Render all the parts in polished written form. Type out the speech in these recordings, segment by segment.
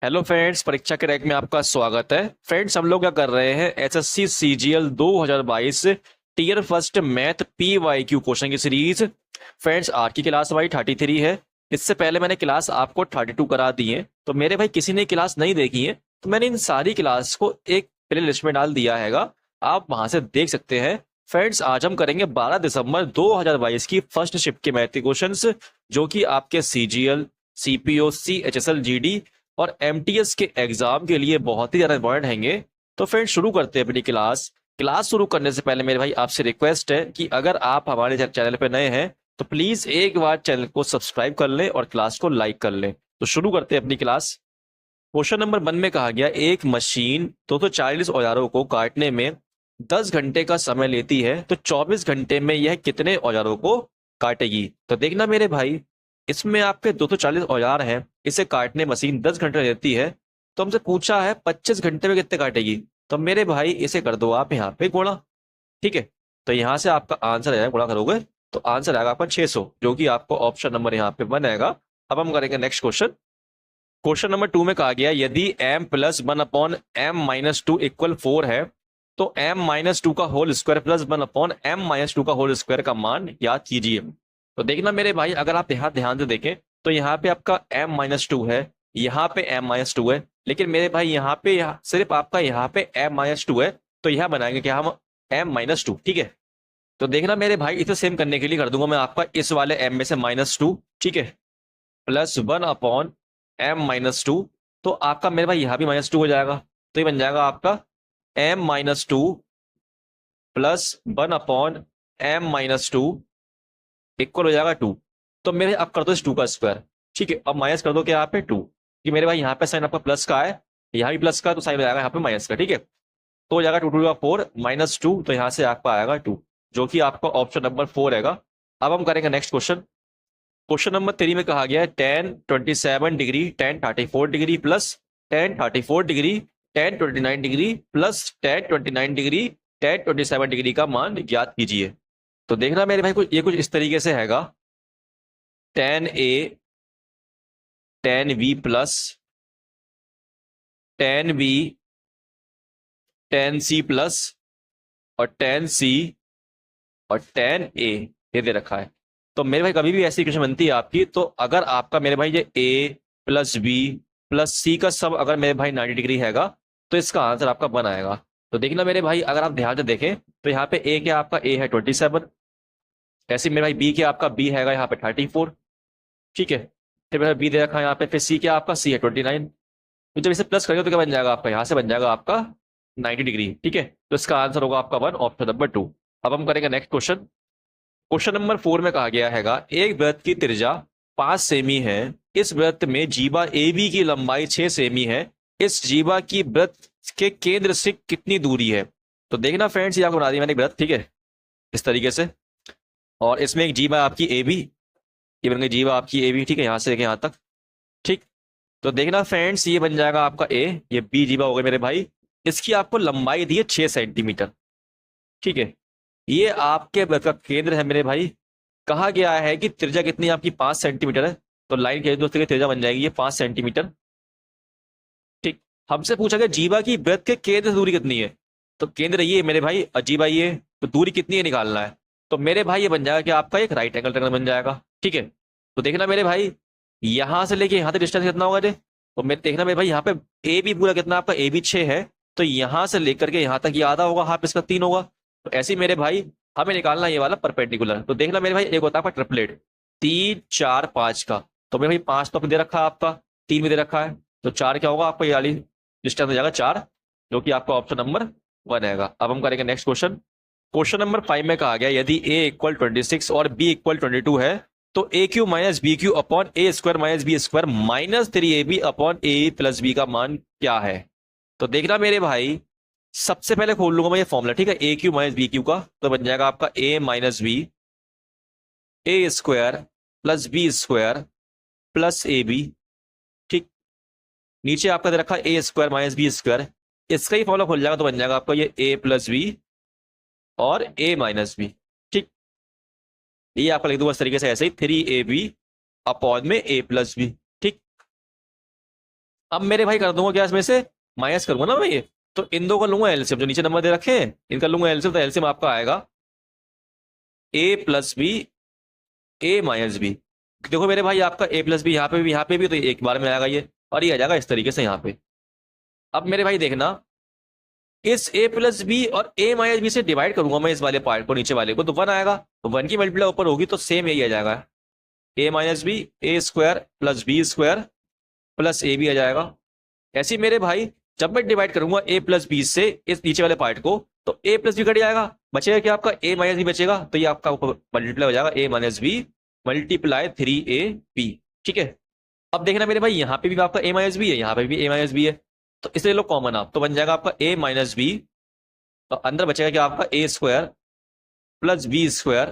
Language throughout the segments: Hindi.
हेलो फ्रेंड्स, परीक्षा के रैंक में आपका स्वागत है। फ्रेंड्स, हम लोग क्या कर रहे हैं, SSC CGL 2022 tier first math PYQ question की सीरीज। फ्रेंड्स, आज की क्लास हमारी 33 है। इससे पहले मैंने क्लास आपको 32 करा दी है। तो मेरे भाई किसी ने क्लास नहीं देखी है तो मैंने इन सारी क्लास को एक प्ले लिस्ट में डाल दिया हैगा, आप वहां से देख सकते हैं। फ्रेंड्स, आज हम करेंगे 12 दिसंबर 2022 की फर्स्ट शिफ्ट के मैथ क्वेश्चन, जो कि आपके सीजीएल, सीपीओ, सीएचएसएल, जीडी और एमटीएस के एग्जाम के लिए बहुत ही ज्यादा इंपॉर्टेंट हैंगे। तो फ्रेंड, शुरू करते हैं अपनी क्लास। क्लास शुरू करने से पहले मेरे भाई आपसे रिक्वेस्ट है कि अगर आप हमारे चैनल पर नए हैं तो प्लीज एक बार चैनल को सब्सक्राइब कर लें और क्लास को लाइक कर लें। तो शुरू करते हैं अपनी क्लास। क्वेश्चन नंबर 1 में कहा गया, एक मशीन 240 औजारों को काटने में 10 घंटे का समय लेती है तो 24 घंटे में यह कितने औजारों को काटेगी। तो देखना मेरे भाई, इसमें आपके 240 औजार हैं, इसे काटने मशीन 10 घंटे लेती है। तो हमसे पूछा है 25 घंटे में कितने काटेगी। तो मेरे भाई इसे कर दो आप यहाँ पे गुणा। ठीक है, तो यहाँ से आपका आंसर आएगा, गुणा करोगे तो आंसर आएगा आपका 600, जो कि आपको ऑप्शन नंबर यहाँ पे 1 आएगा। अब हम करेंगे नेक्स्ट क्वेश्चन। क्वेश्चन नंबर 2 में कहा गया, यदि m प्लस 1/m-2 इक्वल 4 है तो m-2 का होल स्क्वायर प्लस 1/m-2 का होल स्क्वायर का मान याद कीजिए। तो देखना मेरे भाई, अगर आप यहाँ ध्यान से देखें तो यहाँ पे आपका m-2 है, यहाँ पे m-2 है, लेकिन मेरे भाई यहाँ सिर्फ आपका यहाँ पे m-2 है। तो यह बनाएंगे क्या हम, m-2। ठीक है, तो देखना मेरे भाई, इसे सेम करने के लिए कर दूंगा मैं आपका इस वाले m में से -2। ठीक है, प्लस 1/m-2। तो आपका मेरे भाई यहाँ भी -2 हो जाएगा। तो ये बन जाएगा आपका m-2 प्लस 1/m-2 इक्वल हो जाएगा 2। तो मेरे अब कर दो इस 2 का स्क्वायर। ठीक है, अब माइनस कर दो क्या यहाँ पे 2, कि मेरे भाई यहाँ पे साइन आपका प्लस का है, यहाँ भी प्लस का, तो साइन हो जाएगा यहाँ पे माइनस का। ठीक है, तो हो जाएगा 2 का 4 -2, तो यहाँ से आपका आएगा 2, जो कि आपका ऑप्शन नंबर 4 रहेगा। अब हम करेंगे नेक्स्ट क्वेश्चन। क्वेश्चन नंबर 3 में कहा गया है, tan 27 degree tan 34 degree plus tan 34 degree tan 29 degree plus tan 29 degree tan 27 degree का मान ज्ञात कीजिए। तो देखना मेरे भाई, ये कुछ इस तरीके से हैगा, tan a tan v plus tan b tan c plus और tan c और tan a, ये दे रखा है। तो मेरे भाई कभी भी ऐसी इक्वेशन बनती है आपकी, तो अगर आपका मेरे भाई ये a प्लस बी प्लस सी का सब अगर मेरे भाई 90 डिग्री हैगा तो इसका आंसर आपका 1 आएगा। तो देखना मेरे भाई, अगर आप ध्यान से देखें तो यहाँ पे a क्या आपका a है 27, ऐसे मेरे भाई b क्या आपका b हैगा यहाँ पे 34। ठीक है, फिर मेरा b दे रखा है यहाँ पे, फिर c क्या आपका c है 29। तो जब इसे प्लस करेंगे तो क्या बन जाएगा आपका, यहाँ से बन जाएगा आपका 90 डिग्री। ठीक है, तो इसका आंसर होगा आपका 1, ऑप्शन नंबर 2। अब हम करेंगे नेक्स्ट क्वेश्चन। क्वेश्चन नंबर 4 में कहा गया हैगा, एक वृत्त की त्रिज्या 5 सेमी है, इस वृत्त में जीवा ए बी की लंबाई 6 सेमी है, इस जीवा की वृत्त के केंद्र से कितनी दूरी है। तो देखना फ्रेंड्स, ये आपको बना दी मैंने वृत्त, ठीक है, इस तरीके से, और इसमें एक जीवा आपकी ए बी, ये बन गई जीवा आपकी ए बी। ठीक है, यहां से लेके यहां तक। ठीक, तो देखना फ्रेंड्स, ये बन जाएगा आपका ए, ये बी जीवा हो गए मेरे भाई। इसकी आपको लंबाई दी है 6 सेंटीमीटर। ठीक है, ये आपके वृत्त का केंद्र है मेरे भाई। कहा गया है कि त्रिज्या कितनी आपकी 5 सेंटीमीटर है, तो लाइन के दोस्तों की त्रिज्या बन जाएगी ये 5 सेंटीमीटर। ठीक, हमसे पूछा गया जीवा की वृत्त के केंद्र से दूरी कितनी है। तो केंद्र ये है मेरे भाई, जीवा ये, तो दूरी कितनी है निकालना है। तो मेरे भाई ये बन जाएगा कि आपका एक राइट एंगल ट्रायंगल बन जाएगा। ठीक है, तो देखना मेरे भाई, यहां से लेके यहां तक डिस्टेंस कितना होगा रे। तो मैं देखना मेरे भाई, यहाँ पे ए बी पूरा कितना आपका ए बी 6 है, तो यहां से लेकर के यहां तक ये आधा होगा, हाफ इसका 3 होगा। तो ऐसे ही मेरे भाई हमें निकालना ये वाला परपेंडिकुलर। तो देखना मेरे भाई, एक होता है आपका ट्रिपलेट 3 4 5 का, तो मेरे भाई 5 तो दे रखा है आपका, 3 भी दे रखा है, तो 4 क्या होगा आपका, ये वाली डिस्टेंस हो जाएगा 4, जो कि आपका ऑप्शन नंबर 1 आएगा। अब हम करेंगे नेक्स्ट क्वेश्चन। क्वेश्चन नंबर 5 में कहा गया, यदि a इक्वल 26 और b इक्वल 22 है तो a cube minus b cube upon a square minus b square minus 3ab upon a plus B का मान क्या है। तो देखना मेरे भाई, सबसे पहले खोल लूंगा मैं ये फॉर्मूला। ठीक है, a cube minus b cube का, तो बन जाएगा आपका a minus b a square plus b square plus a b. ठीक, नीचे आपका दे रखा a square minus b square, इसका ही फॉर्मूला खोल जाएगा तो बन जाएगा आपका ये ए प्लस बी और ए माइनस बी। ठीक, ये आपका लिख दूंगा इस तरीके से, ऐसे ही 3ab अपॉन में ए प्लस बी। ठीक, अब मेरे भाई कर दूंगा क्या, इसमें से माइनस करूंगा ना मैं ये, तो इन दो का लूंगा एलसीएम, जो नीचे नंबर दे रखे हैं इनका लूंगा एलसीएम, तो एलसीएम आपका आएगा ए plus b, a minus B. देखो मेरे भाई आपका ए प्लस बी यहाँ पे भी तो एक बार में आएगा ये, और ये आ जाएगा इस तरीके से यहाँ पे। अब मेरे भाई देखना, इस ए प्लस बी और ए माइनस बी से डिवाइड करूंगा मैं इस वाले पार्ट को, नीचे वाले को, तो 1 आएगा, तो 1 की मल्टीप्लाई ऊपर होगी तो सेम यही आ जाएगा, a minus b, a square plus b square plus a b आ जाएगा। ऐसे ही मेरे भाई जब मैं डिवाइड करूंगा ए प्लस बी से इस नीचे वाले पार्ट को, तो ए प्लस बी कट जाएगा, बचेगा क्या आपका ए माइनस बी बचेगा, तो ये आपका मल्टीप्लाई हो जाएगा a minus B multiply 3ab। ठीक है, अब देखना मेरे भाई यहाँ पे भी आपका ए माइनस बी है, यहाँ पे भी ए माइनस बी है, तो इसलिए लो कॉमन आप, तो बन जाएगा आपका ए माइनस बी, तो अंदर बचेगा क्या आपका a square plus b square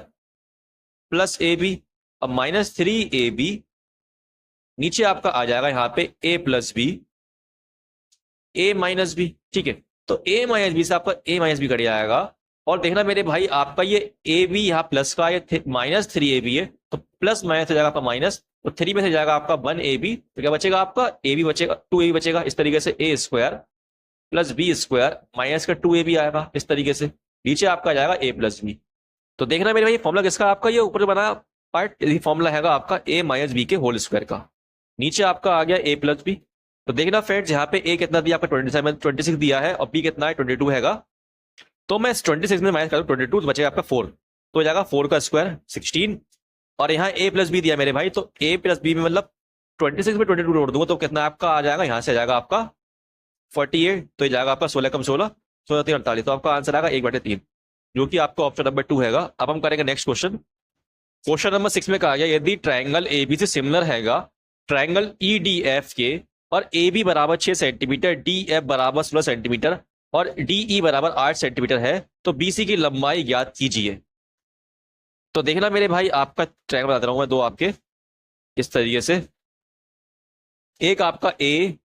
plus a b, अब -3ab, नीचे आपका आ जाएगा यहाँ पे a plus b, a minus b. ठीक है, तो ए माइनस बी से आपका ए माइनस बी कट जाएगा, और देखना मेरे भाई आपका ये ए बी यहाँ प्लस का, ये -3ab है, तो प्लस माइनस हो जाएगा आपका माइनस, तो 3 में से जाएगा आपका 1ab, तो क्या बचेगा आपका ए बी बचेगा, 2ab बचेगा, इस तरीके से a square plus b square minus का 2ab आएगा इस तरीके से, नीचे आपका आ जाएगा ए प्लस बी। तो देखना मेरे भाई फॉर्मुला किसका, आपका ये ऊपर बना पार्ट, यही फॉर्मुला है आपका ए माइनस बी के होल स्क्वायर का, नीचे आपका आ गया ए प्लस बी। तो देखना फ्रेंड्स यहाँ पे ए कितना दिया आपका 26 दिया है, और बी कितना है 22 हैगा, तो मैं 26 में माइनस करूँ 22, तो बचेगा आपका 4, तो हो जाएगा 4 का स्क्वायर 16, और यहाँ ए प्लस बी दिया मेरे भाई, तो ए प्लस बी में मतलब 26 में 22 जोड़ दूंगा तो कितना आपका आ जाएगा, यहाँ से आ जाएगा आपका 48, तो ये जाएगा आपका 16 कम 16 16 3 48, तो आपका आंसर आएगा 1/3, जो कि आपका ऑप्शन नंबर 2 हैगा। अब हम करेंगे नेक्स्ट क्वेश्चन। क्वेश्चन नंबर 6 में कहा गया यदि ट्राइंगल ए बी से सिमिलर हैगा ट्राइंगल ई डी एफ के, और ए बी बराबर 6 सेंटीमीटर, डी एफ बराबर 16 सेंटीमीटर और डी ई बराबर 8 सेंटीमीटर है, तो बी सी की लंबाई ज्ञात कीजिए। तो देखना मेरे भाई आपका ट्रायंगल बता रहा हूं मैं, दो आपके इस तरीके से, एक आपका ए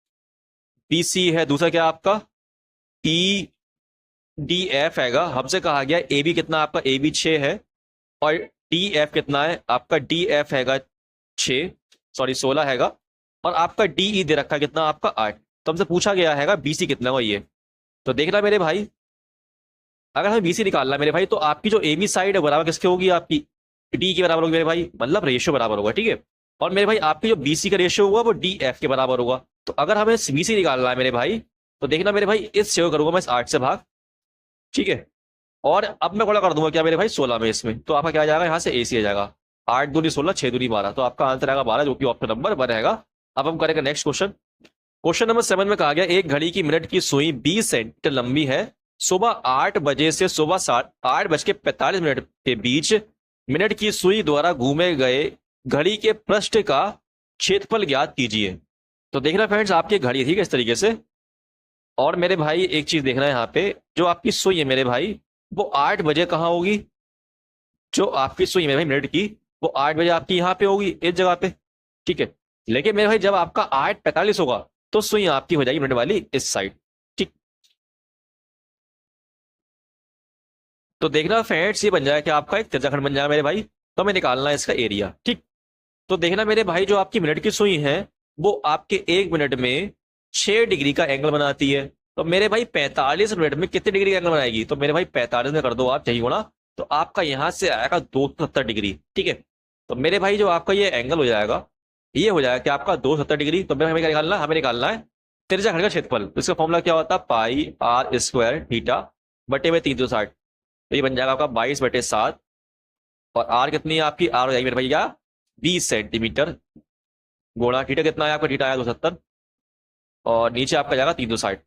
बी सी है, दूसरा क्या आपका ई डी एफ हैगा। हमसे कहा गया ए बी कितना, आपका ए बी 6 है, और डी एफ कितना है आपका, डी एफ हैगा 16 हैगा, और आपका डी ई दे रखा है कितना आपका 8, तो हमसे पूछा गया हैगा बी सी कितना हो ये। तो देखना मेरे भाई अगर हमें बी सी निकालना है मेरे भाई, तो आपकी जो ए बी साइड है बराबर किसके होगी, आपकी डी के बराबर होगी मेरे भाई, मतलब रेशियो बराबर होगा। ठीक है, और मेरे भाई आपकी जो बी सी का रेशियो होगा वो डी एफ के बराबर होगा। तो अगर हमें बी सी निकालना है मेरे भाई, तो देखना मेरे भाई इस से करूंगा मैं इस 8 से भाग। ठीक है, और अब मैं गुणा कर दूंगा क्या मेरे भाई 16 में इसमें, तो आपका क्या आ जाएगा यहाँ से ए सी आ जाएगा, 8 दूनी 16 6 दूनी 12, तो आपका आंसर आएगा 12, जो कि ऑप्शन नंबर 1 रहेगा। अब हम करेंगे नेक्स्ट क्वेश्चन। क्वेश्चन नंबर 7 में कहा गया एक घड़ी की मिनट की सुई 20 सेंटीमीटर लंबी है, सुबह 8 बजे से सुबह 8:45 के बीच मिनट की सुई द्वारा घूमे गए घड़ी के पृष्ठ का क्षेत्रफल ज्ञात कीजिए। तो देखना फ्रेंड्स आपकी घड़ी ठीक है इस तरीके से, और मेरे भाई एक चीज देखना है यहाँ पे, जो आपकी सुई है मेरे भाई वो 8 बजे कहाँ होगी, जो आपकी सुई है मेरे भाई मिनट की वो 8 बजे आपकी यहाँ पे होगी इस जगह पे। ठीक है, लेकिन मेरे भाई जब आपका 8:45 होगा तो सुई आपकी हो जाएगी मिनट वाली इस साइड। ठीक, तो देखना फ्रेंड्स ये बन जाएगा कि आपका एक त्रिज्याखंड बन जाएगा मेरे भाई, तो हमें निकालना है इसका एरिया। ठीक, तो देखना मेरे भाई जो आपकी मिनट की सुई है वो आपके 1 मिनट में 6 डिग्री का एंगल बनाती है, तो मेरे भाई 45 मिनट में कितने डिग्री का एंगल बनाएगी, तो मेरे भाई 45 में कर दो आप चाहिए गुणा, तो आपका यहां से आएगा 270 डिग्री। ठीक है, तो मेरे भाई जो आपका ये एंगल हो जाएगा ये हो जाएगा कि आपका 270 डिग्री। तो मेरे हमें क्या निकालना है, हमें निकालना है त्रिज्याखंड का क्षेत्रफल। तो इसका फॉर्मूला क्या होता है, पाई आर स्क्वायर थीटा बटे में 360, तो ये बन जाएगा आपका 22/7, और आर कितनी है आपकी, आर हो जाएगी मेरे भैया 20 सेंटीमीटर, गुणा थीटा कितना है आपका, थीटा आया 270, और नीचे आपका जाएगा 360,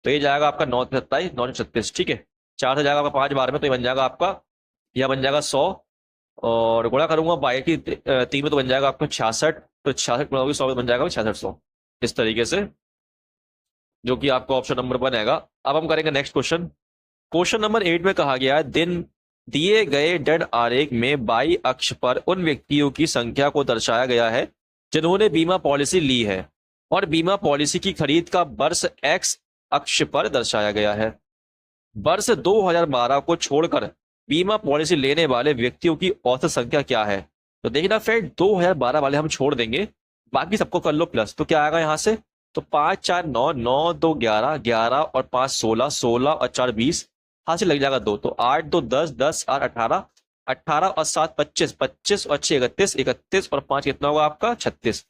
तो ये जाएगा आपका 9 936। ठीक है, 4 से जाएगा आपका 5 बार में, तो ये बन जाएगा आपका, यह बन जाएगा 100, और गुणा करूंगा बाई की 3 में तो बन जाएगा आपका 66, तो 66 गुणा होगी 100 में बन जाएगा 6600 इस तरीके से, जो कि आपका ऑप्शन नंबर 1 आएगा। अब हम करेंगे नेक्स्ट क्वेश्चन। क्वेश्चन नंबर 8 में कहा गया है दिन दिए गए डेड आरेख में बाई अक्ष पर उन व्यक्तियों की संख्या को दर्शाया गया है जिन्होंने बीमा पॉलिसी ली है, और बीमा पॉलिसी की खरीद का वर्ष एक्स अक्ष पर दर्शाया गया है। वर्ष 2012 को छोड़कर बीमा पॉलिसी लेने वाले व्यक्तियों की औसत संख्या क्या है। तो देखना फ्रेंड 2012 वाले हम छोड़ देंगे, बाकी सबको कर लो प्लस, तो क्या आएगा यहाँ से तो 5 4 9, 9 2 11, 11 और 5 16, 16 और 4 20, हाथ से लग जाएगा 2, तो 8 2 10, 10 8 18, 18 और 7 25, 25 और 6 31, 31 और 5 कितना होगा आपका 36।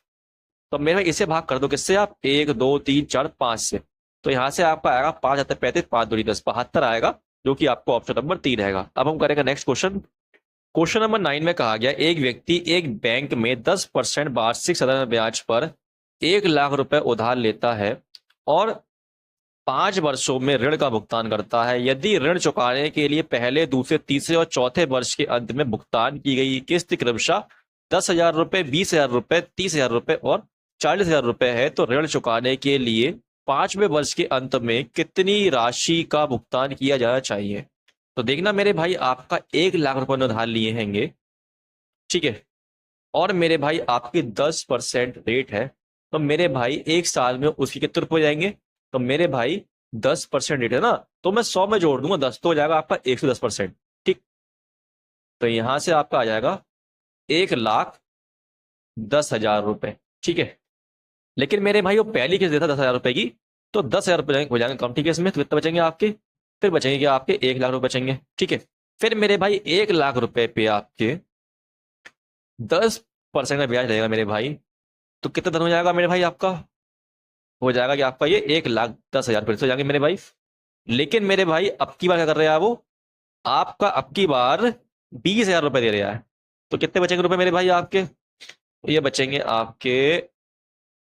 तो मेरे भाई इसे भाग कर दो किससे आप, 1 2 3 4 5 से। तो यहाँ से आपका आएगा 5 7 35, 5 2 10, 72 आएगा, जो कि आपको ऑप्शन नंबर 3 रहेगा। अब हम करेंगे नेक्स्ट क्वेश्चन। क्वेश्चन नंबर 9 में कहा गया एक व्यक्ति एक बैंक में 10% वार्षिक साधारण ब्याज पर 1 लाख रुपए उधार लेता है और 5 वर्षों में ऋण का भुगतान करता है। यदि ऋण चुकाने के लिए पहले, दूसरे, तीसरे और चौथे वर्ष के अंत में भुगतान की गई किस्त क्रमशः 10,000 रुपए, 20,000 रुपए, 30,000 रुपए और 40,000 रुपए है, तो ऋण चुकाने के लिए 5वें वर्ष के अंत में कितनी राशि का भुगतान किया जाना चाहिए। तो देखना मेरे भाई, आपका 1 लाख रुपए उधार लिए हैंगे, ठीक है, और मेरे भाई आपकी 10% रेट है, तो मेरे भाई 1 साल में उसके कितने रुपए हो जाएंगे। तो मेरे भाई 10% रेट है ना, तो मैं 100 में जोड़ दूंगा 10, तो हो जाएगा आपका 110%, ठीक। तो यहां से आपका आ जाएगा 1,10,000 रुपए, ठीक है। लेकिन मेरे भाई वो पहली किस्त देता 10,000 रुपए की, तो 10,000 रुपए हो जाएंगे कम, ठीक है। इसमें तो कितने बचेंगे आपके, फिर बचेंगे क्या आपके 1 लाख रुपए बचेंगे, ठीक है। फिर मेरे भाई 1 लाख रुपए पे आपके 10% का ब्याज लगेगा मेरे भाई, तो कितना धन हो जाएगा मेरे भाई आपका, हो जाएगा कि आपका ये 1,10,000 फिर से हो जाएंगे मेरे भाई। लेकिन मेरे भाई अब की बार क्या कर रहे हैं वो, आपका अब की बार 20,000 रुपए दे रहा है, तो कितने बचेंगे रुपए मेरे भाई आपके, ये बचेंगे आपके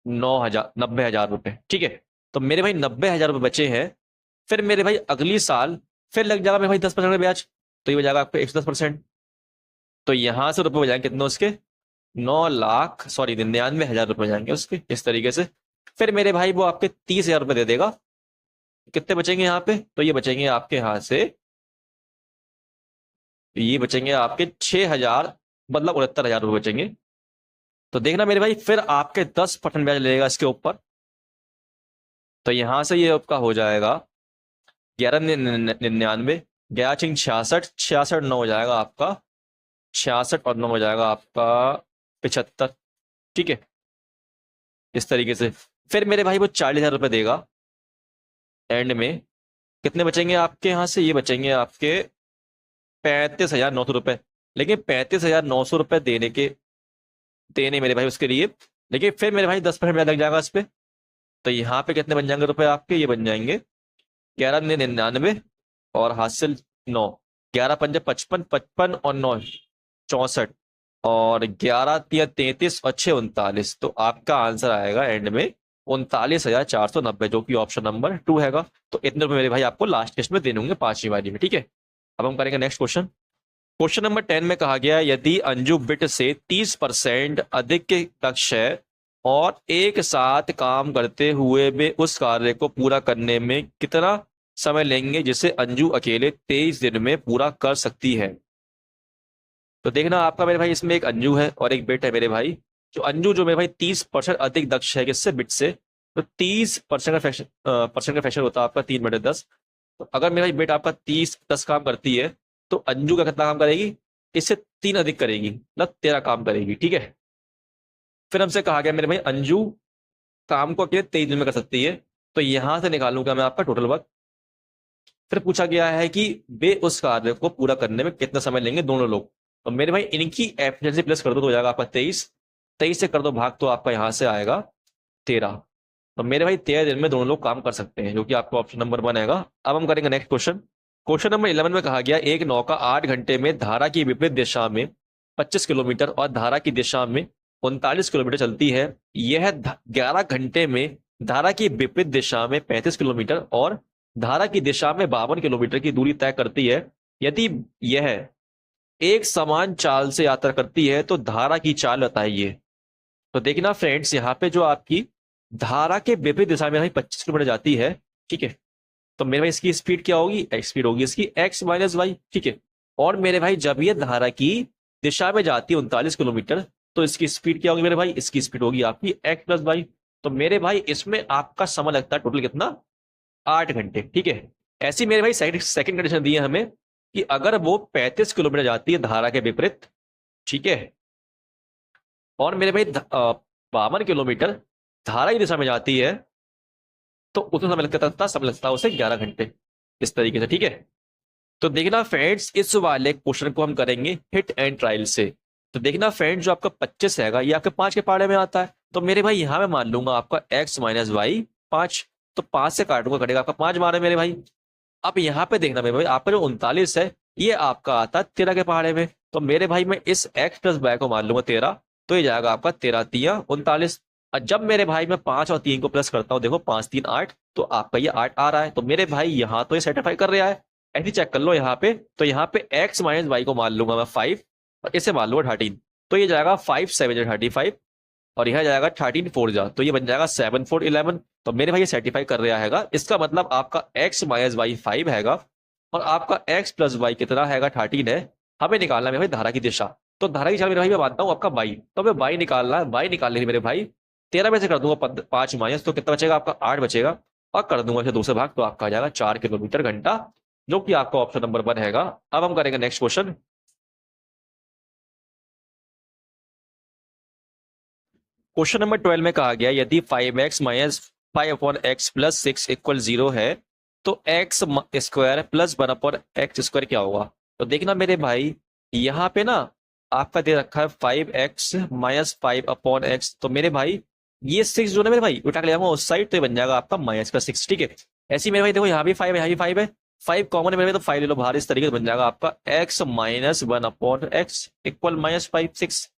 90,000 रुपए, ठीक है। तो मेरे भाई 90,000 रुपए बचे हैं। फिर मेरे भाई अगली साल फिर लग जाएगा मेरे भाई 10% का ब्याज, तो ये हो जाएगा आपका 110%। तो यहां से रुपए हो जाएंगे कितने उसके, 99,000 रुपए जाएंगे उसके, इस तरीके से। फिर मेरे भाई वो आपके 30,000 रुपए दे देगा, कितने बचेंगे यहाँ पे, तो ये बचेंगे आपके यहां से, ये बचेंगे आपके 6,000, मतलब 69,000 रुपए बचेंगे। तो देखना मेरे भाई फिर आपके 10% ब्याज लगेगा इसके ऊपर, तो यहां से ये आपका हो जाएगा 11,99, 11 66, 66 9 हो जाएगा आपका, 66 और 9 हो जाएगा आपका 75, ठीक है, इस तरीके से। फिर मेरे भाई वो 40,000 रुपए देगा एंड में, कितने बचेंगे आपके यहां से, ये बचेंगे आपके 35,900 रुपए। लेकिन 35,900 रुपए देने मेरे भाई उसके लिए, लेकिन फिर मेरे भाई 10% ब्याज लग जाएगा इस पे, तो यहाँ पे कितने बन जाएंगे रुपए आपके, ये बन जाएंगे 11,99 और हासिल 9, 11 पंजे 55, 55 और 9 64, और 11 तिया 33 और 6 39, तो आपका आंसर आएगा एंड में 39,490, जो कि ऑप्शन नंबर 2 हैगा। तो इतने रुपए मेरे भाई आपको लास्ट टेस्ट में देने होंगे 5वीं बारी में, ठीक है। अब हम करेंगे नेक्स्ट क्वेश्चन। क्वेश्चन नंबर 10 में कहा गया यदि अंजू बिट से 30% अधिक के दक्ष है और एक साथ काम करते हुए वे उस कार्य को पूरा करने में कितना समय लेंगे जिसे अंजू अकेले 23 दिन में पूरा कर सकती है। तो देखना आपका मेरे भाई, इसमें एक अंजू है और एक बिट है मेरे भाई। जो अंजू जो मेरे भाई 30% अधिक दक्ष है किससे, बिट से, तो 30% का फ्रैक्शन होता है आपका 3/10। तो अगर मेरा बिट आपका 30 काम करती है, तो अंजू का कितना काम करेगी, इससे 3 अधिक करेगी, मतलब 13 काम करेगी, ठीक है। फिर हमसे कहा गया मेरे भाई अंजू काम को अकेले 23 दिन में कर सकती है, तो यहां से निकालूंगा मैं आपका टोटल वर्क। फिर पूछा गया है कि वे उस कार्य को पूरा करने में कितना समय लेंगे दोनों लोग। तो मेरे भाई इनकी एफिशिएंसी प्लस कर दो तो हो जाएगा आपका 23, 23 से कर दो भाग तो आपका यहां से आएगा 13। तो मेरे भाई 13 दिन में दोनों लोग काम कर सकते हैं, जो कि आपका ऑप्शन नंबर 1 आएगा। अब हम करेंगे नेक्स्ट क्वेश्चन। क्वेश्चन नंबर 11 में कहा गया एक नौका 8 घंटे में धारा की विपरीत दिशा में 25 किलोमीटर और धारा की दिशा में 39 किलोमीटर चलती है। यह 11 घंटे में धारा की विपरीत दिशा में 35 किलोमीटर और धारा की दिशा में 52 किलोमीटर की दूरी तय करती है। यदि यह एक समान चाल से यात्रा करती है तो धारा की चाल बताइए। तो देखना फ्रेंड्स, यहाँ पे जो आपकी धारा के विपरीत दिशा में 25 किलोमीटर जाती है, ठीक है, तो मेरे भाई इसकी स्पीड क्या होगी, स्पीड होगी इसकी x माइनस वाई, ठीक है। और मेरे भाई जब ये धारा की दिशा में जाती है 39 किलोमीटर, तो इसकी स्पीड क्या होगी मेरे भाई, इसकी स्पीड होगी आपकी x प्लस वाई। तो मेरे भाई इसमें आपका समय लगता है टोटल कितना, 8 घंटे, ठीक है। ऐसी मेरे भाई सेकंड कंडीशन दी है हमें कि अगर वो 35 किलोमीटर जाती है धारा के विपरीत, ठीक है, और मेरे भाई 52 किलोमीटर धारा की दिशा में जाती है तो उतना समय लगता था, समय लगता है उसे 11 घंटे, इस तरीके से। ठीक है, तो देखना फ्रेंड्स, इस वाले क्वेश्चन को हम करेंगे हिट एंड ट्रायल से। तो देखना फ्रेंड्स, जो आपका 25 हैगा ये आपके 5 के पहाड़े में आता है। तो मेरे भाई यहाँ मैं मान लूंगा आपका x माइनस वाई 5, तो 5 से काटूंगा, कटेगा आपका 5 मारे मेरे भाई। अब यहाँ पे देखना मेरे भाई, आपका जो 39 है ये आपका आता है 13 के पहाड़े में। तो मेरे भाई मैं इस x प्लस वाई को मान लूंगा 13, तो ये जाएगा आपका 13 तिया 39। और जब मेरे भाई मैं 5 और 3 को प्लस करता हूँ, देखो 5 3 8, तो आपका ये 8 आ रहा है। तो मेरे भाई यहाँ तो ये सेटिफाई कर रहा है, ऐसे चेक कर लो यहाँ पे। तो यहाँ पे x माइनस वाई को मान लूंगा मैं 5, और इसे मान लूंगा 13, तो ये जाएगा 5 7 35, और यह जाएगा 13 4 जा, तो ये बन जाएगा 7 4 11। तो मेरे भाई ये सर्टिफाई कर रहा हैगा, इसका मतलब आपका x माइनस वाई 5 हैगा, और आपका x प्लस वाई कितना हैगा 13 है। हमें निकालना है मेरे भाई धारा की दिशा। तो धारा की दिशा मेरे भाई मैं मानता हूँ आपका y, तो हमें y निकालना है। y निकालने के लिए मेरे भाई 13 में से कर दूंगा 5 माइनस, तो कितना बचेगा आपका 8 बचेगा, और कर दूंगा इसे 2 से भाग, तो आपका आ जाएगा 4 किलोमीटर घंटा, जो कि आपका ऑप्शन नंबर 1 हैगा। अब हम करेंगे नेक्स्ट क्वेश्चन। क्वेश्चन नंबर 12 में कहा गया यदि 5x minus 5 upon x plus 6 equal 0 है, तो x square plus 1 upon x square क्या होगा। तो देखना मेरे भाई, यहाँ पे ना आपका दे रखा है 5x माइनस 5 अपॉन एक्स, तो मेरे भाई ये 6 जो है मेरे भाई उठा के ले जाऊंगा उस साइड, तो ये बन जाएगा आपका माइनस का 6। ठीक है, ऐसे ही मेरे भाई देखो यहाँ भी 5 है, यहाँ भी 5 है, 5 कॉमन है मेरे भाई, तो 5 ले लो बाहर, इस तरीके से बन जाएगा आपका x minus 1 upon x equal minus 5 6।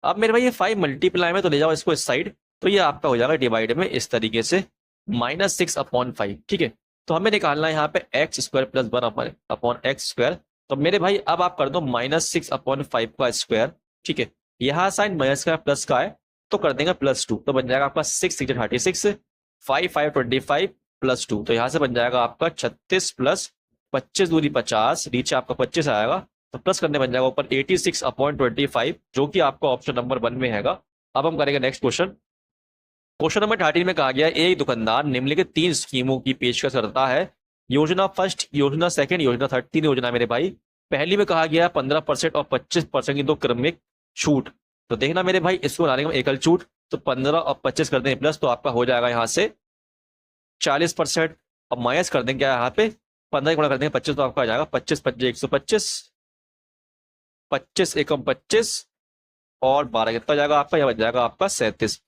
अब मेरे भाई ये 5 मल्टीप्लाई में, तो ले जाओ इसको इस साइड, तो ये आपका हो जाएगा डिवाइड में इस तरीके से -6 अपॉन 5। ठीक है, तो हमें निकालना है यहाँ पे x square plus 1 upon x square. तो मेरे भाई अब आप कर दो -6 अपॉन 5 का स्क्वायर। ठीक है, यहाँ साइन माइनस का प्लस का है, तो कर देंगे +2, तो बन जाएगा आपका 6 6 36, 5 5 25 +2, तो यहाँ से बन जाएगा आपका 36 प्लस 25 दूरी 50, नीचे आपका 25 आएगा, तो प्लस करने बन जाएगा ऊपर 86 अपॉन 25, जो कि आपका ऑप्शन नंबर 1 में हैगा। अब हम करेंगे नेक्स्ट क्वेश्चन। क्वेश्चन नंबर 13 में कहा गया एक दुकानदार निम्नलिखित 3 स्कीमों की पेशकश करता है। योजना फर्स्ट, योजना सेकंड, योजना थर्ड, 3 योजना मेरे भाई। पहली में कहा गया 15% और 25% की 2 क्रमिक छूट। तो देखना मेरे भाई, इसको बनाने में एकल छूट, तो 15 और 25 कर दें प्लस, तो आपका हो जाएगा यहाँ से 40%, और माइनस कर देंगे यहाँ पे 15 गुणा कर देंगे 25, तो आपका आ जाएगा 25 25 125, 25 एकम 25, और 12 कितना जाएगा आपका, यह बन जाएगा आपका 37,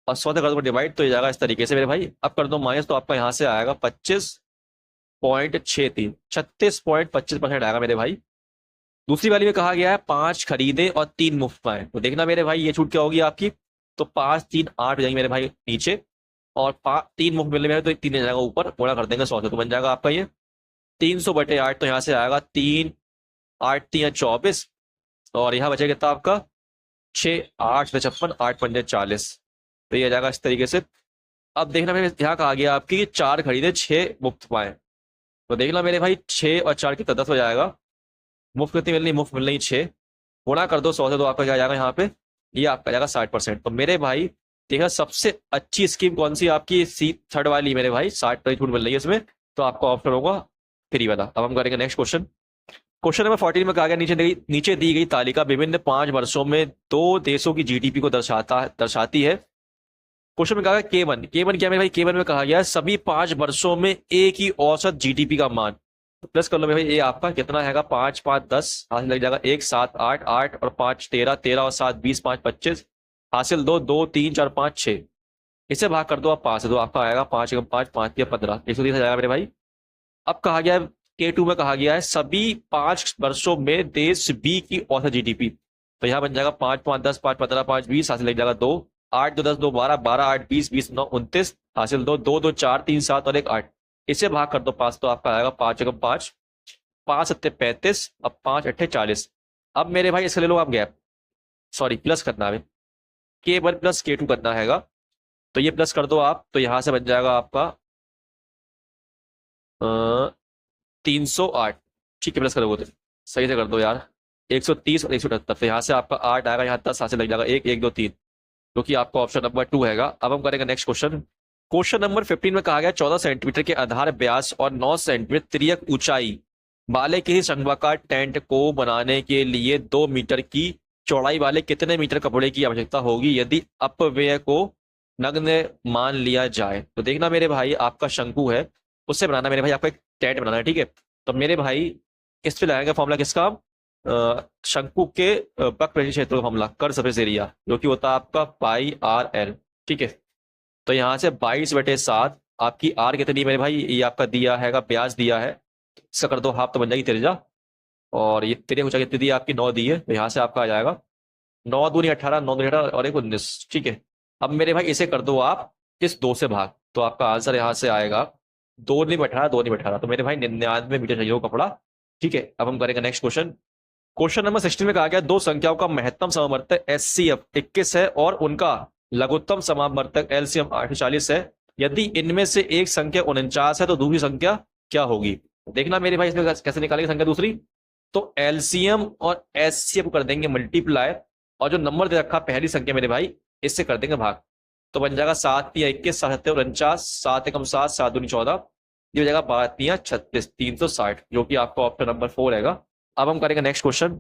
और 100 से कर दो डिवाइड, तो ये जाएगा इस तरीके से मेरे भाई। अब कर दो माइनस, तो आपका यहाँ से आएगा 25.63, 36.25% आएगा मेरे भाई। दूसरी वाली में कहा गया है 5 खरीदे और 3 मुफ्त पाए। तो देखना मेरे भाई ये छूट क्या होगी आपकी, तो 5 3 8 हो जाएंगे मेरे भाई नीचे, और 3 मुफ्त मिलने में तो 3 जाएगा ऊपर, गुणा कर देंगे 100 से, तो बन जाएगा आपका ये 300/8, तो यहाँ से आएगा 3 8 3 24, और यहाँ बचेगा कितना आपका 6 8 56 8 5 40, तो ये जाएगा इस तरीके से। अब देखना मेरे यहाँ कहा गया आपकी 4 खरीदे 6 मुफ्त पाए। तो देखना मेरे भाई 6 और 4 कितना 10 हो जाएगा, मुफ्त कितनी मिलनी, मुफ्त मिल रही 6, गुणा कर दो 100 से, तो आपका क्या जाएगा यहाँ पे, ये आपका जाएगा 60%। तो मेरे भाई देखा सबसे अच्छी स्कीम कौन सी आपकी, सी थर्ड वाली मेरे भाई, 60% छूट मिल रही है इसमें, तो आपका ऑप्शन होगा फ्री वाला। अब हम करेंगे नेक्स्ट क्वेश्चन। क्वेश्चन नंबर 14 में कहा गया नीचे दी गई तालिका विभिन्न 5 वर्षों में 2 देशों की जीडीपी को दर्शाती है। क्वेश्चन में कहा गया K1 क्या मेरे भाई, K1 में कहा गया सभी 5 वर्षों में एक ही औसत जीडीपी का मान। तो प्लस कर लो मेरे भाई, ये आपका कितना हैगा 5 5 10, हासिल लग जाएगा 1 7 8 8 और 5 13, 13 और 7 20, 5 25, हासिल 2 2 3 4 5 6, इसे भाग कर दो आप 5 से, तो आपका आएगा 5 1 5 5 3 15, 130 आ जाएगा मेरे भाई। अब कहा गया है K2 में कहा गया है सभी 5 वर्षों में देश बी की औसत जीडीपी। तो यहाँ बन जाएगा 5 5 10 5 15 5 20, हासिल लग जाएगा 2 8 2 10 2 12 12 8 20 20 9 29, हासिल 2 2 2 4 3 7 और 1 8, इसे भाग कर दो 5, तो आपका आएगा 5 1 5 5 7 35, अब 5 8 40। अब मेरे भाई इसके ले लो आप गैप, सॉरी प्लस करना है K1 प्लस K2 करना हैगा, तो ये प्लस कर दो आप, तो यहां से बन जाएगा आपका 308। ठीक है, प्लस करोगे तो सही से कर दो यार, 130 और 178, तो यहाँ से आपका 8 आएगा, यहाँ 10 हासिल लग जाएगा 1 1 2 3, जो कि आपका ऑप्शन नंबर 2 हैगा। अब हम करेंगे नेक्स्ट क्वेश्चन। क्वेश्चन नंबर 15 में कहा गया 14 सेंटीमीटर के आधार व्यास और 9 सेंटीमीटर तिर्यक ऊंचाई वाले किसी शंक्वाकार टेंट को बनाने के लिए 2 मीटर की चौड़ाई वाले कितने मीटर कपड़े की आवश्यकता होगी यदि अपव्यय को नग्न मान लिया जाए। तो देखना मेरे भाई, आपका शंकु है, उससे बनाना मेरे भाई, आपको एक टैट बनाना है, ठीक है। तो मेरे भाई इस पे लगाएंगे फॉर्मूला किसका, शंकु के वक्र क्षेत्र का फॉर्मूला, कर्व सरफेस एरिया, जो कि होता है आपका पाई आर एल, ठीक है। तो यहाँ से 22/7, आपकी आर कितनी मेरे भाई, ये आपका दिया हैगा, ब्याज दिया है, इसका कर दो हाफ तो बन जाएगी त्रिज्या। और ये तेरे ऊंचाई कितनी दी है आपकी, 9 दी है, तो यहाँ से आपका आ जाएगा 9 दूनी 18, 9 दूनी 18 और 1 19, ठीक है। अब मेरे भाई इसे कर दो आप इस 2 से भाग, तो आपका आंसर यहाँ से आएगा 2 नी 18, 2 नी 18, तो मेरे भाई 99 मीटर चाहिए वो कपड़ा, ठीक है। अब हम करेंगे नेक्स्ट क्वेश्चन। क्वेश्चन नंबर 16 में कहा गया दो संख्याओं का महत्तम समावर्तक HCF 21 है और उनका लघुत्तम समावर्तक LCM 48 है। यदि इनमें से एक संख्या 49 है तो दूसरी संख्या क्या होगी। देखना मेरे भाई, इसमें कैसे निकालेंगे संख्या दूसरी, तो LCM और HCF को कर देंगे मल्टीप्लाई, और जो नंबर दे रखा पहली संख्या मेरे भाई, इससे कर देंगे भाग, तो बन जाएगा 7 या 21, 7 49, 7 एकम 7, 7 दूनी 14, ये हो जाएगा 12 या 36, 360, जो कि आपका ऑप्शन नंबर 4 रहेगा। अब हम करेंगे नेक्स्ट क्वेश्चन।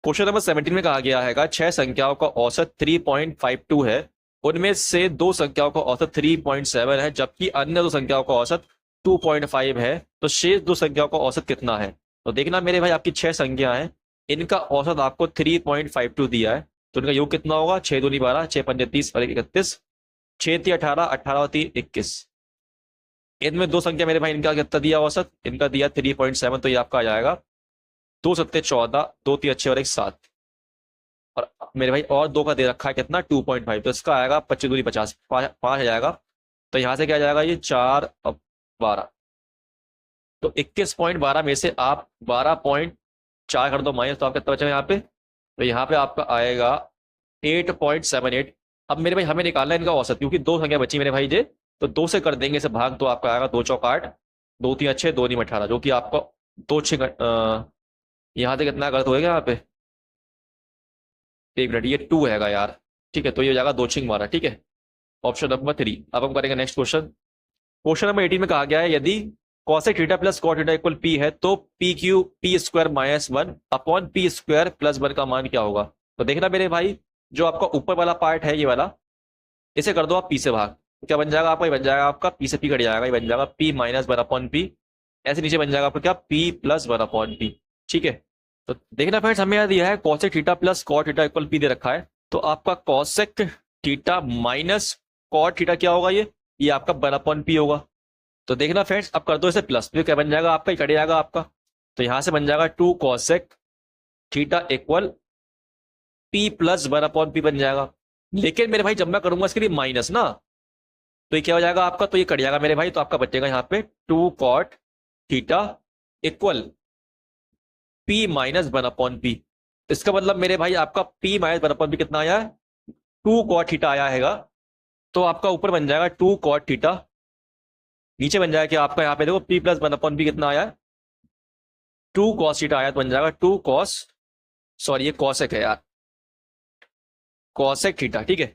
क्वेश्चन नंबर 17 में कहा गया है 6 संख्याओं का औसत 3.52 है, उनमें से 2 संख्याओं का औसत 3.7 है, जबकि अन्य 2 संख्याओं का औसत 2.5 है, तो शेष 2 संख्याओं का औसत कितना है। तो देखना मेरे भाई, आपकी 6 संख्या है, इनका औसत आपको 3.52 दिया है, तो इनका योग कितना होगा, 6 दूनी 12, 6 पंजे 30 और 31, 6 3 18, 18 और 3 21। इनमें 2 संख्या मेरे भाई, इनका कितना दिया औसत, इनका दिया 3.7, तो ये आपका आ जाएगा 2 सत्ते 14, 2 3 अच्छे और 1 7, और मेरे भाई और 2 का दे रखा है कितना 2.5, तो इसका आएगा 25 दूनी 50, 5 आ जाएगा, तो यहाँ से क्या आ जाएगा, ये 4 और 12, तो 21.12 में से आप 12.4 कर दो माइनस, तो आप कितना बचा यहाँ पे, तो यहाँ पे आपका आएगा 8.78। अब मेरे भाई हमें निकालना है इनका औसत, क्योंकि 2 संख्या बची मेरे भाई जे, तो 2 से कर देंगे इसे भाग, तो आपका आएगा 2 चौक 8, 2 3 अच्छे, 2 नीम 18, जो कि आपका 2 6, यहाँ से कितना गलत होएगा यहाँ पे, 1 मिनट, ये 2 हैगा यार, ठीक है, तो ये हो जाएगा 2 6 12, ठीक है, ऑप्शन नंबर 3। अब हम करेंगे नेक्स्ट क्वेश्चन। क्वेश्चन नंबर 18 में कहा गया है यदि cosec theta plus cot theta equal p है, तो p square minus 1 upon p square plus 1 का मान क्या होगा। तो देखना मेरे भाई, जो आपका ऊपर वाला पार्ट है ये वाला, इसे कर दो आप p से भाग, तो क्या बन जाएगा आपका, ये बन जाएगा आपका p से p कट जाएगा, ये बन जाएगा p माइनस 1 अपॉन p, ऐसे नीचे बन जाएगा आपका क्या p प्लस 1 अपॉन p, ठीक है। तो देखना फ्रेंड्स, हमें यहाँ दिया है cosec theta plus cot theta equal p दे रखा है, तो आपका cosec theta minus cot theta क्या होगा, ये आपका 1 अपॉन p होगा। तो देखना फ्रेंड्स, अब कर दो इसे प्लस, फिर क्या बन जाएगा आपका, कट जाएगा आपका, तो यहां से बन जाएगा 2 cosec theta equal p plus 1 upon p बन जाएगा। लेकिन मेरे भाई जब मैं करूंगा इसके लिए माइनस ना, तो ये क्या हो जाएगा आपका, तो ये कट जाएगा मेरे भाई, तो आपका बचेगा यहाँ पे 2 cot theta equal p minus 1 upon p। इसका मतलब मेरे भाई आपका p माइनस 1 अपॉन p कितना आया है, 2 cot थीटा आया हैगा, तो आपका ऊपर बन जाएगा 2 cot थीटा, नीचे बन जाएगा कि आपका यहाँ पे देखो p प्लस 1 अपॉन p कितना आया है, 2 cos थीटा आया, तो बन जाएगा 2 cos, सॉरी ये cosec है यार, cosec थीटा, ठीक है,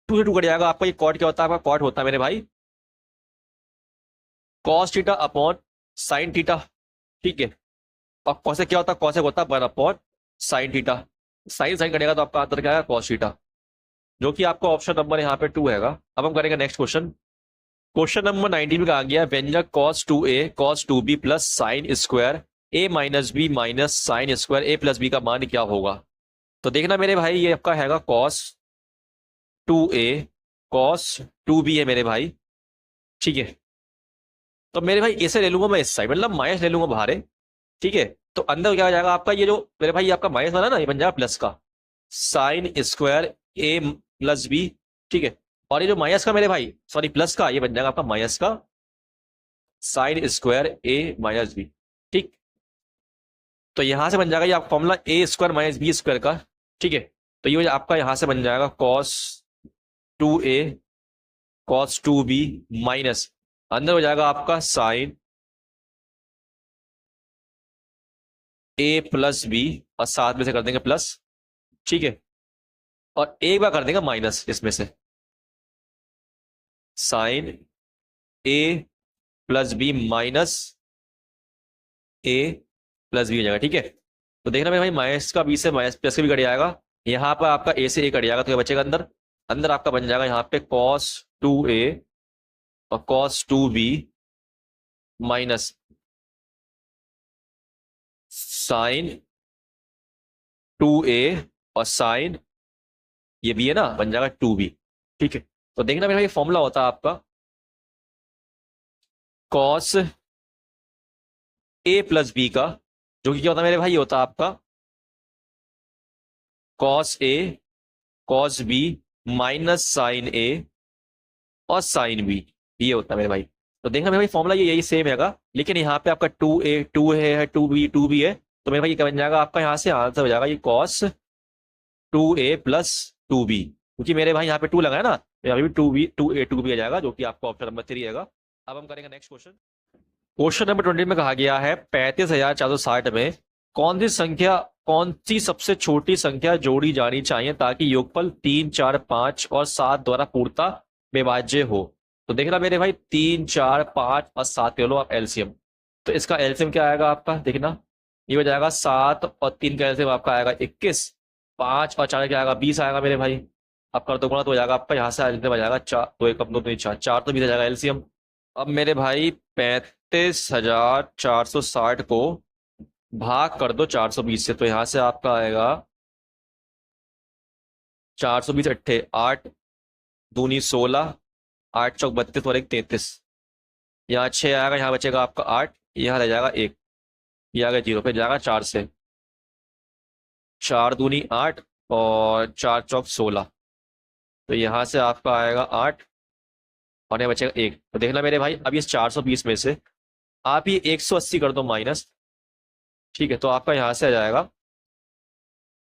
2 से 2 कट जाएगा आपका, ये cot क्या होता है, आपका cot होता है मेरे भाई cos theta upon sin theta, ठीक है, और cosec क्या होता है, cosec होता है 1 upon sin theta, sin sin कटेगा तो आपका आंसर क्या है, cos थीटा, जो कि आपका ऑप्शन नंबर यहाँ पे 2 हैगा। अब हम करेंगे नेक्स्ट क्वेश्चन। क्वेश्चन नंबर 19 में कहा गया व्यंजक cos 2a cos 2b plus sine square a minus B minus sine square a plus B का मान क्या होगा। तो देखना मेरे भाई, ये आपका हैगा cos 2a cos 2b है मेरे भाई, ठीक है। तो मेरे भाई इसे ले लूंगा मैं इस साइड, मतलब माइनस ले लूंगा बाहर है, ठीक है। तो अंदर क्या हो जाएगा आपका, ये जो मेरे भाई आपका माइनस वाला ना, ये बन जाएगा प्लस का sine square a plus B, ठीक है। और ये जो माइनस का मेरे भाई, सॉरी प्लस का, ये बन जाएगा आपका माइनस का साइन स्क्वायर ए माइनस बी, ठीक। तो यहां से बन जाएगा ये आप फॉर्मूला ए स्क्वायर माइनस बी स्क्वायर का, ठीक है। तो ये आपका यहां से बन जाएगा cos 2a cos 2b minus अंदर हो जाएगा आपका साइन a प्लस बी, और साथ में से कर देंगे प्लस, ठीक है, और एक बार कर देंगे माइनस इसमें से sine a plus B minus a plus B हो जाएगा, ठीक है। तो देखना मेरे भाई, माइनस का बी से माइनस प्लस का भी कट जाएगा, यहाँ पर आपका ए से ए कट जाएगा, तो क्या बचेगा अंदर अंदर आपका बन जाएगा यहाँ पे cos 2a और cos 2b minus sign 2a और साइन ये भी है ना, बन जाएगा 2b। ठीक है, तो देखना मेरा ये फॉर्मूला होता है आपका cos a प्लस b का, जो कि क्या होता है मेरे भाई, ये होता है आपका cos a cos b minus sine a और साइन b, ये होता है मेरे भाई। तो देखना मेरे भाई फॉर्मूला ये यही सेम हैगा, लेकिन यहाँ पे आपका 2a 2 है 2b है, तो मेरे भाई ये क्या बन जाएगा आपका, यहाँ से आंसर हो जाएगा ये cos 2a प्लस 2b, क्योंकि मेरे भाई यहाँ पे 2 लगा है ना, तो यहाँ पे भी 2a 2b आ जाएगा, जो कि आपका ऑप्शन नंबर 3 रहेगा। अब हम करेंगे नेक्स्ट क्वेश्चन। क्वेश्चन नंबर 20 में कहा गया है 35,460 में कौन सी सबसे छोटी संख्या जोड़ी जानी चाहिए ताकि योगफल 3 4 5 और 7 द्वारा पूर्णतः विभाज्य हो। तो देखना मेरे भाई 3 4 5 और 7 ले लो आप एलसीएम, तो इसका एलसीएम क्या आएगा आपका, देखना ये हो जाएगा 7 और 3 का एलसीएम आपका आएगा 21, 5 और 4 क्या आएगा 20 आएगा मेरे भाई। अब कर दो गुणा तो हो जाएगा आपका, यहाँ से आ जाएगा 4 2 1 2 3 4 4 तो 20 आ जाएगा एलसीएम। अब मेरे भाई 35,460 को भाग कर दो 420 से, तो यहां से आपका आएगा 420 अट्ठे 8 दूनी 16 8 चौक 32 और 1 33, यहाँ 6 आएगा, यहाँ बचेगा आपका 8, यहाँ रह जाएगा 1, ये आएगा 0, फिर जाएगा 4 से 4 दूनी 8 और 4 चौक 16, तो यहाँ से आपका आएगा 8 और यहाँ बचेगा 1। तो देखना मेरे भाई अब ये 420 में से आप ये 180 कर दो माइनस, ठीक है, तो आपका यहाँ से आ जाएगा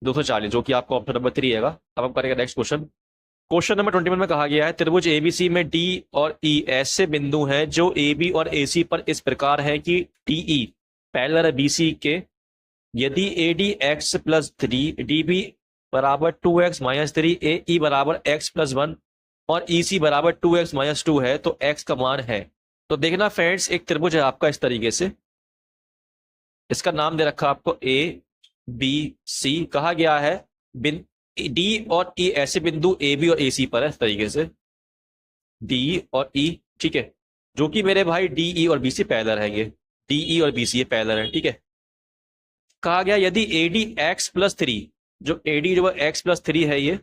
240, जो कि आपका ऑप्शन नंबर 3 है। अब हम करेंगे नेक्स्ट क्वेश्चन। क्वेश्चन नंबर 21 में कहा गया है त्रिभुज एबीसी में डी और ई ऐसे बिंदु हैं जो ए बी और ए सी पर इस प्रकार है कि डी ई पैरेलल है बी सी के। यदि A D x plus 3 D B बराबर 2x माइनस 3 ए ई बराबर x प्लस 1 और ई सी बराबर 2x माइनस 2 है तो x का मान है। तो देखना फ्रेंड्स एक त्रिभुज है आपका इस तरीके से, इसका नाम दे रखा आपको ए बी सी, कहा गया है डी और ई ऐसे बिंदु ए बी और ए सी पर है इस तरीके से डी और ई, ठीक है, जो कि मेरे भाई डी ई और बी सी पैरेलल रहेंगे, डी ई और बी सी पैरेलल है, ठीक है। कहा गया यदि ए डी एक्स प्लस 3, जो ए डी जो है एक्स प्लस 3 है ये,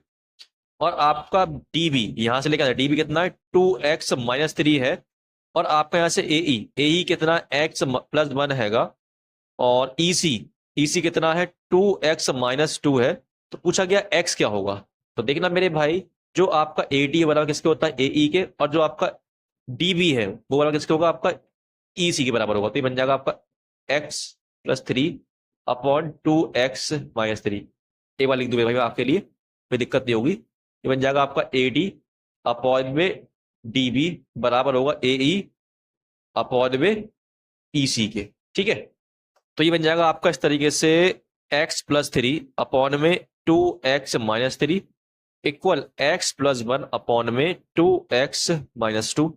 और आपका डी बी यहां से लेकर डी बी कितना है 2x माइनस 3 है, और आपका यहां से ए ई कितना x प्लस 1 हैगा, और ईसी कितना है 2x माइनस 2 है, तो पूछा गया x क्या होगा। तो देखना मेरे भाई जो आपका ए डी बराबर किसके होता है ए ई के, और जो आपका डी बी है वो वाला किसके होगा आपका ई सी के बराबर होगा, तो ये बन जाएगा आपका x plus 3 upon 2x minus 3। एक बार लिख दूं मेरे भाई आपके लिए, कोई दिक्कत नहीं होगी, ये बन जाएगा आपका ए डी अपॉन में डी बी बराबर होगा ए ई अपॉन में ई सी के, ठीक है। तो ये बन जाएगा आपका इस तरीके से x प्लस 3 अपॉन में 2x minus 3 equal x plus 1 upon में 2x माइनस 2।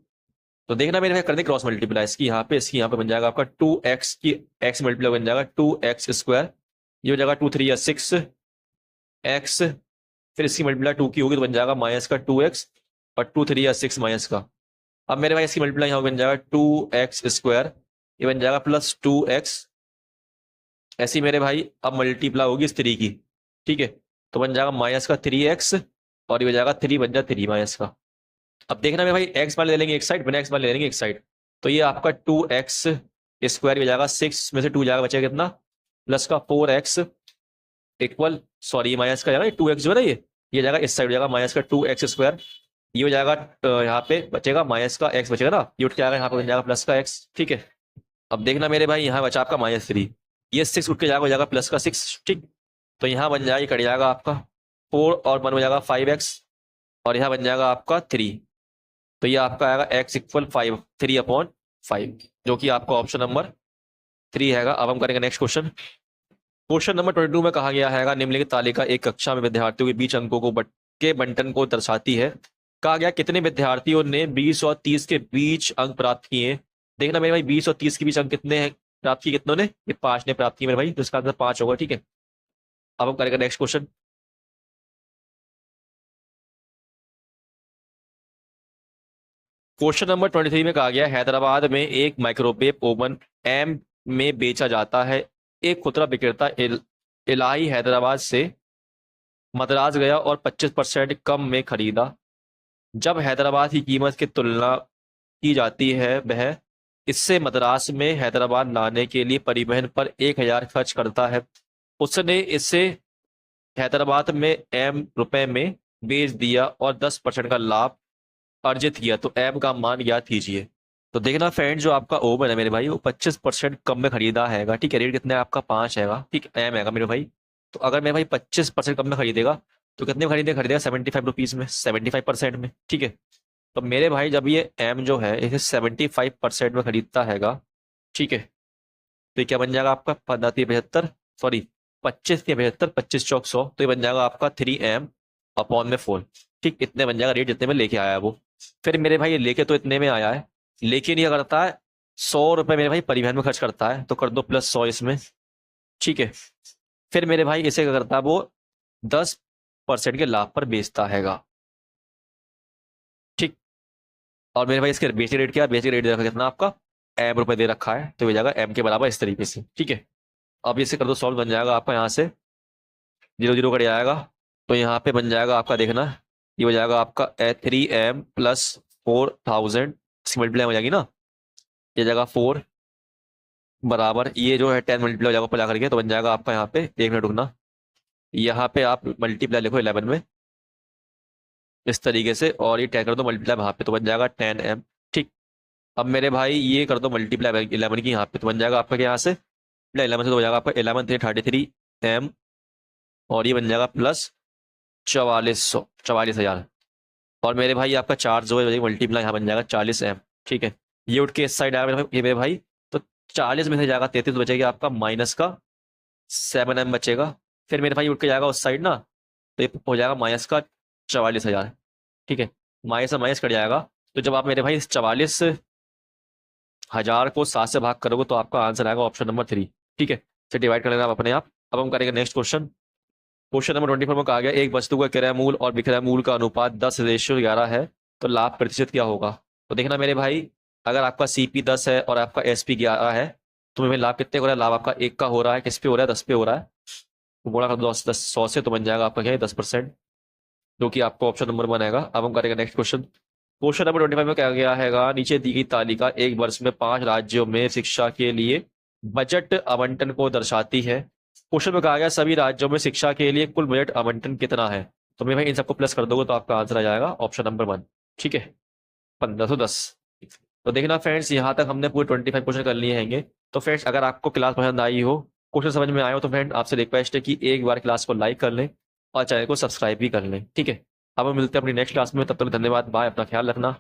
तो देखना मेरे करने क्रॉस मल्टीप्लाई इसकी यहाँ पे बन जाएगा आपका 2x की x मल्टीप्लाई बन जाएगा 2x स्क्वायर, ये हो जाएगा 2 3 या 6 x, फिर इसकी मल्टीप्लाई 2 की होगी तो बन जाएगा माइनस का 2x और 2 3 या 6 माइनस का। अब मेरे भाई इसकी मल्टीप्लाई यहाँ बन जाएगा 2x स्क्वायर, ये बन जाएगा प्लस 2x, ऐसी मेरे भाई अब मल्टीप्लाई होगी इस 3 की, ठीक है, तो बन जाएगा माइनस का 3x और ये हो जाएगा 3 बन जाएगा 3 माइनस का। अब देखना मेरे भाई x मान ले लेंगे एक साइड, बिना x मान ले लेंगे एक साइड, तो ये आपका 2x स्क्वायर हो जाएगा 6 में से 2 जाएगा बचेगा कितना प्लस का 4x इक्वल सॉरी माइनस का जाएगा 2x जो है ना ये जाएगा इस साइड हो जाएगा माइनस का 2x स्क्वायर, ये हो जाएगा यहाँ पे बचेगा माइनस का x बचेगा ना, ये उठ के आएगा यहाँ पे बन जाएगा प्लस का x, ठीक है। अब देखना मेरे भाई यहाँ बचा आपका माइनस 3, ये 6 उठ के जाएगा हो जाएगा प्लस का 6, ठीक, तो यहाँ बन जाएगा कट जाएगा आपका 4 और 1 हो जाएगा 5x और यहाँ बन जाएगा आपका 3, तो ये आपका आएगा x इक्वल 5 3 अपॉन 5, जो कि आपका ऑप्शन नंबर 3 हैगा। अब हम करेंगे नेक्स्ट क्वेश्चन। क्वेश्चन नंबर 22 में कहा गया है निम्नलिखित तालिका एक कक्षा में विद्यार्थियों के बीच अंकों को के बंटन को दर्शाती है। कहा गया कितने विद्यार्थियों ने 20 और 30 के बीच अंक प्राप्त किए। देखना मेरे भाई 20 और 30 के बीच अंक कितने हैं प्राप्त किए, कितनों ने, ये 5 ने प्राप्त किए मेरे भाई, तो इसका आंसर 5 होगा, ठीक है। अब हम करेंगे नेक्स्ट क्वेश्चन। क्वेश्चन नंबर 23 में कहा गया हैदराबाद में एक माइक्रोवेव ओवन एम में बेचा जाता है। एक खुदरा विक्रेता इलाही हैदराबाद से मद्रास गया और 25% कम में खरीदा। जब हैदराबाद की कीमत की तुलना की जाती है वह इससे मद्रास में हैदराबाद लाने के लिए परिवहन पर 1,000 खर्च करता है। उसने इसे हैदराबाद में एम रुपए में बेच दिया और 10% का लाभ अर्जित किया, तो एम का मान ज्ञात कीजिए। तो देखना फ्रेंड, जो आपका ओवन है मेरे भाई वो 25% कम में खरीदा हैगा। ठीक है, रेट कितना है आपका 5 हैगा, ठीक एम हैगा मेरे भाई। तो अगर मेरे भाई 25% कम में खरीदेगा तो कितने में खरीदेगा 75 रुपीज में, 75% में। ठीक है, तो मेरे भाई जब ये एम जो है इसे 75% में खरीदता हैगा, ठीक है, तो ये क्या बन जाएगा आपका 15×75, सॉरी 25×75, 25 चौक 100, तो ये बन जाएगा आपका 3m अपॉन में 4। ठीक, इतने बन जाएगा रेट जितने में लेके आया है वो। फिर मेरे भाई ये लेके तो इतने में आया है, लेकिन ये करता है 100 रुपए मेरे भाई परिवहन में खर्च करता है, तो कर दो +100 इसमें। ठीक है, फिर मेरे भाई इसे क्या करता है वो 10% के लाभ पर बेचता हैगा। ठीक, और मेरे भाई इसके बेचने रेट क्या है, बेचने रेट कितना आपका एम रुपए दे रखा है, तो ये जाएगा एम के बराबर इस तरीके से। ठीक है, अब इसे कर दो सॉल्व, बन जाएगा आपका यहाँ से 0 0 कट जाएगा, तो यहाँ पे बन जाएगा आपका देखना, ये हो जाएगा आपका 3m + 4000 मल्टीप्लाई हो जाएगी ना, ये जाएगा 4 बराबर ये जो है 10 मल्टीप्लाई हो जाएगा ऊपर जा करके, तो बन जाएगा आपका यहाँ पे 1 मिनट रुकना, यहाँ पे आप मल्टीप्लाई लिखो 11 में इस तरीके से, और ये 10 कर दो मल्टीप्लाई वहाँ पे, तो बन जाएगा 10m। ठीक, अब मेरे भाई ये कर दो मल्टीप्लाई 11 की यहाँ पे, तो बन जाएगा आपका यहाँ से 11 से, तो हो जाएगा आपका 11 3 33m, और ये बन जाएगा +4400, 44,000। और मेरे भाई आपका चार्ज जो है मल्टीप्लाई यहाँ बन जाएगा 40m। ठीक है, ये उठ के इस साइड आया ये मेरे भाई, तो 40 में से जाएगा 33, तो बचेगा आपका माइनस का 7m बचेगा। फिर मेरे भाई उठ के जाएगा उस साइड ना, तो ये हो जाएगा माइनस का 44,000। ठीक है, माइनस से माइनस कट जाएगा, तो जब आप मेरे भाई इस 44,000 को 7 से भाग करोगे तो आपका आंसर आएगा ऑप्शन नंबर 3। ठीक है, फिर डिवाइड कर लेना आप अपने आप। अब हम करेंगे नेक्स्ट क्वेश्चन। क्वेश्चन नंबर 24 में कहा गया एक वस्तु का क्रय मूल्य और विक्रय मूल्य का अनुपात 10:11 है, तो लाभ प्रतिशत क्या होगा। तो देखना मेरे भाई, अगर आपका CP 10 है और आपका SP 11 है, तो मेरे लाभ कितने हो रहा है, लाभ आपका 1 का हो रहा है, किस पे हो रहा है 10 पे हो रहा है, तो गुणा कर दो 100 से, तो बन जाएगा आपका क्या है 10%, जो कि आपको ऑप्शन नंबर 1 आएगा। अब हम करेंगे नेक्स्ट क्वेश्चन। क्वेश्चन नंबर 25 में कहा गया हैगा नीचे दी गई तालिका एक वर्ष में 5 राज्यों में शिक्षा के लिए बजट आवंटन को दर्शाती है। क्वेश्चन में कहा गया सभी राज्यों में शिक्षा के लिए कुल बजट आवंटन कितना है, तो मेरे भाई इन सबको प्लस कर दोगे तो आपका आंसर आ जाएगा ऑप्शन नंबर 1। ठीक है, 1510। तो देखना फ्रेंड्स, यहाँ तक हमने पूरे 25 क्वेश्चन कर लिए हैंगे। तो फ्रेंड्स, अगर आपको क्लास पसंद आई हो, क्वेश्चन समझ में आए हो, तो फ्रेंड आपसे रिक्वेस्ट है कि एक बार क्लास को लाइक कर लें और चैनल को सब्सक्राइब भी कर लें। ठीक है, अब हम मिलते हैं अपनी नेक्स्ट क्लास में, तब तक धन्यवाद, बाय, अपना ख्याल रखना।